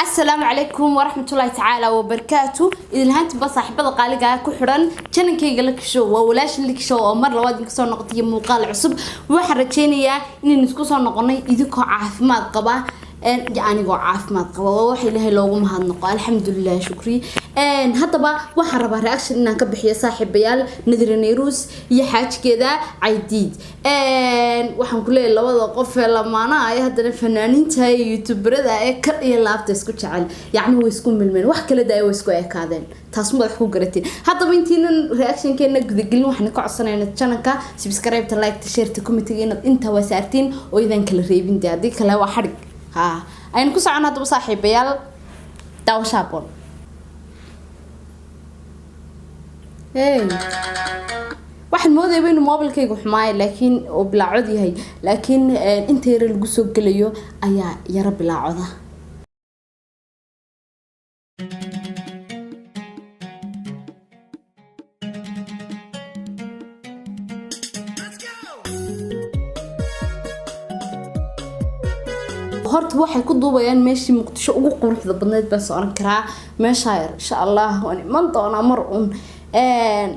السلام عليكم ورحمة الله تعالى وبركاته. إذا هانت بصاحبة قالقة كحرن كان كي قالك شو ولاش لك شو مرة واد نكسر نقطية مقال عصب وحركيني إن نسكسر نقطني إذا كعافمات قبا يعني عافمات قبا وحي له لو ما هالنقال الحمد لله شكري. هذا بقى وحرب رأكشن إنك بحياة صاحب بيال نذر نيروس يحاج كذا عيديد. وحنقول له لو وقف لما أنا هذا الفنانين تاي يوتيوبر ذا كر يلعب تسكت شعل يعني هو يسكون من وح كله ده ويسكوا كذا تصمد حقوق قرتين. هذا بنتين رياكشن كنا قدقلنا وحنا كعصنا نتشانكا سبسكرايب تلايك تشير تكومنتين أنت وسارتين وإذا كل ريبين ده ديك لا واحد ها أنا كوس عن هذا صاحب بيال تاو شابون. واحد موضوع بينه موبل كي وحماي لكن وبلا عضي هي لكن انت يرى القصو قليو ايا يا رب لا عضه horta waxay ku duubayaan meeshii muqdisho ugu quruxda badneed baa soo aran karaa meesha insha Allah waan iman doonaa mar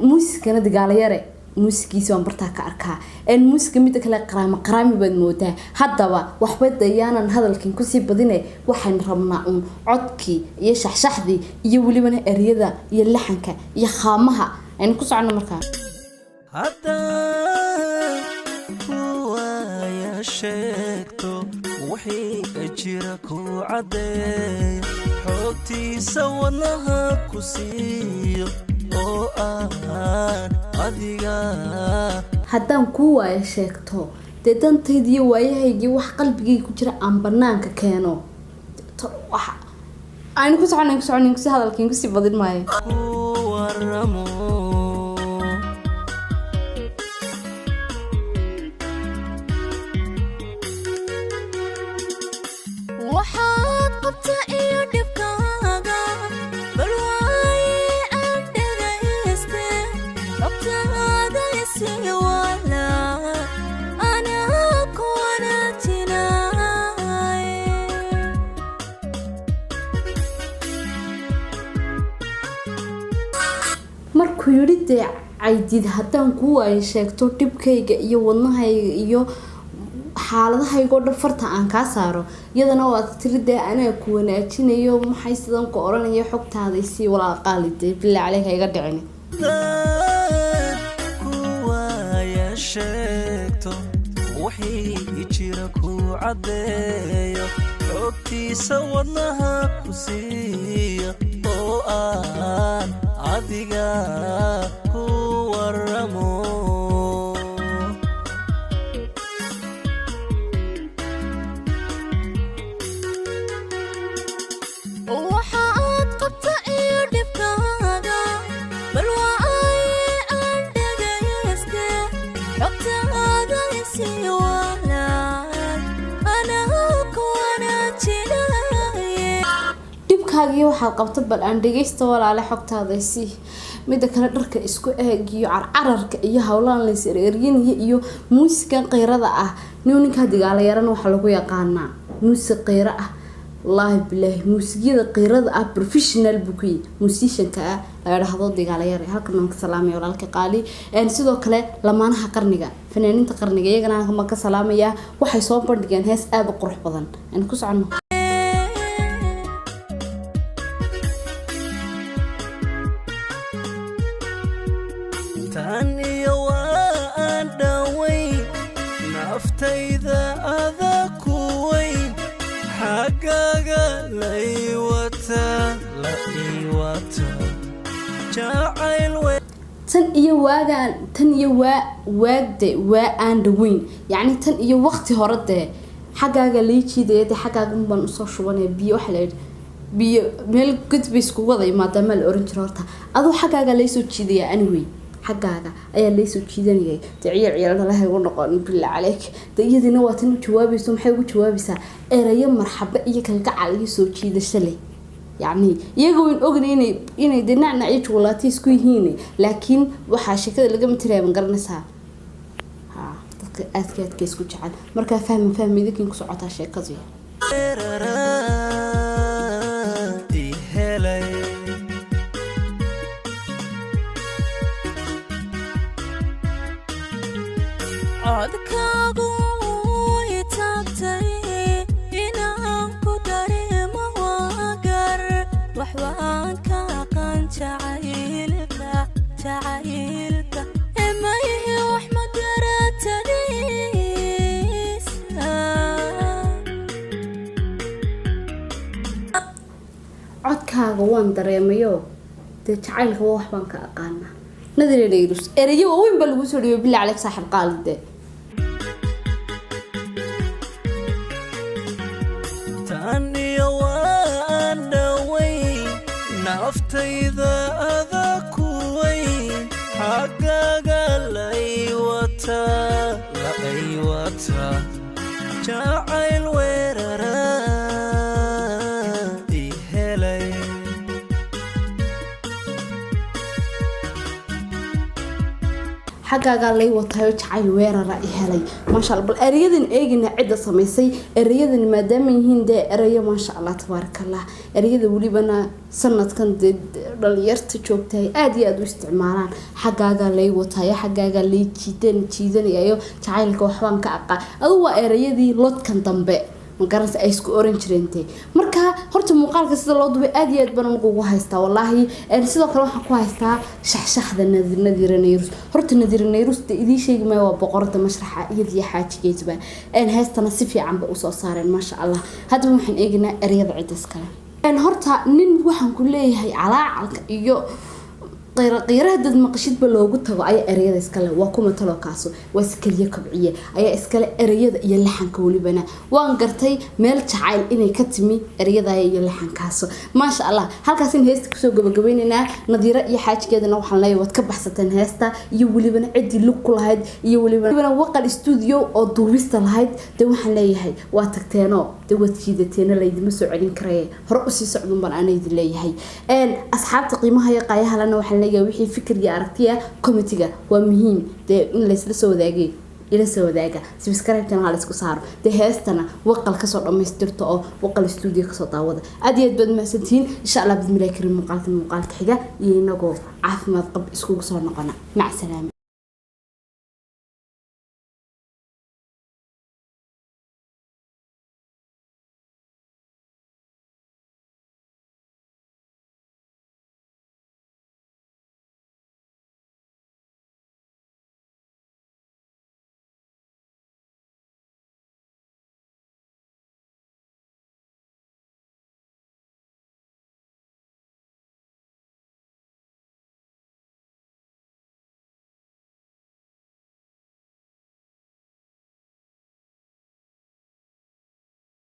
muusikana dagaalayare muusikiisa waan bartaa ka arkaa muusika mid kale qaraami baad moodaa haddaba waxba dayaanan hadalkan ku sii badinay waxaan rabnaa codkii iyo shaxshaxdii iyo waliba eriyada iyo laxanka iyo qaamaha aan ku socono markaa hadda waaya sheegto wixii ajira ku cadeey xogtiisa wadnaha ku siiyo oo aan adiga haddaan ku waaya sheegto deedanteedii waayahaygii wax qalbigay ku jira aan banaanka keeno waxa aan ku soconin si hadalkiin ku sii badin maayo waramo waxaad qabta iyo dhibkaaga bal waaye aan dhagayste rabtaada isii wala anaa ku wanaajinaaye markuu yidhi dee caydid haddaan ku waaya sheegto dhibkayga iyo wadnahayga iyo xaaladahaygo dhan farta aan ka saaro iyadana waad tiridee anaa ku wanaajinayo maxay sidan ku oranayo xogtaada isii walaal qaalide bilaa calayka iga dhicin ku waaya sheegto wixii jira ku cadeeyo xogtiisa wadnaha ku siiyo oo aan adiga ku waramo waxaad qabta iyo dhibkaaga bal waaye aan dhagayste rabtaada isii wala anaa ku wanaajinaaye dhibkaagii waxaad qabta bal aan dhagaysta walaale xogtaada isii midda kale dharka isku eegiyo carcararka iyo hawlaan la isreeriyay iyo muusikan qeyrada ah ninka dagaalayarana waxa lagu yaqaanaa muusik qeyra ah الله بالله موسيقى قيرة بروفيشنال بوكي موسيشن كا لا يرحضوا دجالير هالكلام كسلامي ولا الكقالي إن سيدو كله لما أنا هقرنيجا فنانين تقرنيجا يجنا هم كسلامي يا وحيصون بردجان هس أب قرح بدن إن كوس عنه تاني وان دوين نفتي ذا أذا كوين حقاقا لأيوتا جاعل وين تن iyo waagde waa aan dhaweyn yani tan iyo waqti hore de xagaaga leejideed xagaaga baan u soo shubanay biyo wax la biyo meel gudbi isku waday maadaama la oran jiro horta adoo xagaaga la soo jiidaya anyway xagaaga ayaa la soo jiidanayay ciyaar la hay ugu noqon bilaa caleek dayadina waa tan jawaabayso maxay ugu jawaabaysaa erayo marxaba iyo kalgacal iyo soo jiidasho leh يعني يجون أغني إني دنعنا عيش ولا تيسكو هيني لكن وحاشة كذا اللي قمت ترى من قرنسها ها أذكرت كيسكو جعل مركا فهم ذيك إنك سعتها شيء قضية codkaagu itaabtay inaan ku dareemo waagar wax waan ka aqaan jacaylka emayhi wax ma garataniisa codkaaga waan dareemayo dee jacaylka waa wax baan ka aqaanaa nadire nayrus erayo waaweyn baa lagu soo dhawey bilaa caleyk saaxiib qaalide taniyo waan dhaweyn naftayda ada ku weyn xaggaaga laywata jacayl weerara i helay xaggaagaa lay wataayo jacayl weerara i helay maasha allah bal erayadan eegina cidda samaysay erayadan maadaama yihiin dee erayo maasha allah tabaarakallah erayada welibana sanadkan dee dhalinyarta joogtahay aada iyo aada u isticmaalaan xaggaagaa lay wataayo xaggaagaa lay jiidanayayo jacaylka waxbaan ka aqaan adu waa erayadii lodkan dambe magaranaysa ay isku oran jireentay marka horta muuqaalka sida loo dubay aad iyo aad baan ugu haystaa wallahi sidoo kale waxaan ku haystaa shaxshaxda Nadira Nayrus horta Nadira Nayrus idii sheegi ma waa boqorada mashraxa iyadii xaajigeedba haystana si fiican ba u soo saareen maasha Allah hadda waxaan eegnaa erayada cidas kale horta nin waxaan ku leeyahay calaacalka iyo qeyraha dad maqashidba loogu tago ay erayada iskale waa kuma talo kaaso waa iskaliya kabciye ayaa iskale erayada iyo laxanka walibana waan gartay meel jacayl inay ka timi erayada iyo laxankaaso maasha Allah halkaas in heesta kusoo gabagabeynayna Nadira iyo xaajigeedana waxaan leeyahay wad ka baxsateen heesta iyo walibana cidii lug ku lahayd iyo walibana waqal studio oo duubista lahayd de waxaan leeyahay waa tagteeno de wad jiidateena laydima soo celin karay hor u sii socdun baan aanay leeyahay asxaabta qiimaha iyo qaayaha lana waxaan wixii fikir iyo aragtiya committee waa muhiim de in la isla soo wadaagay ila soo wadaaga subscribe channel isku saaro de heestana waqal ka soo dhameystirto oo waqal studio ka soo daawada aad iyo aad baad mahadsantiin insha Allah bismillaahi karim muuqaalka xiga iyo inagoo caafimaad qab isku soo noqona mac salaam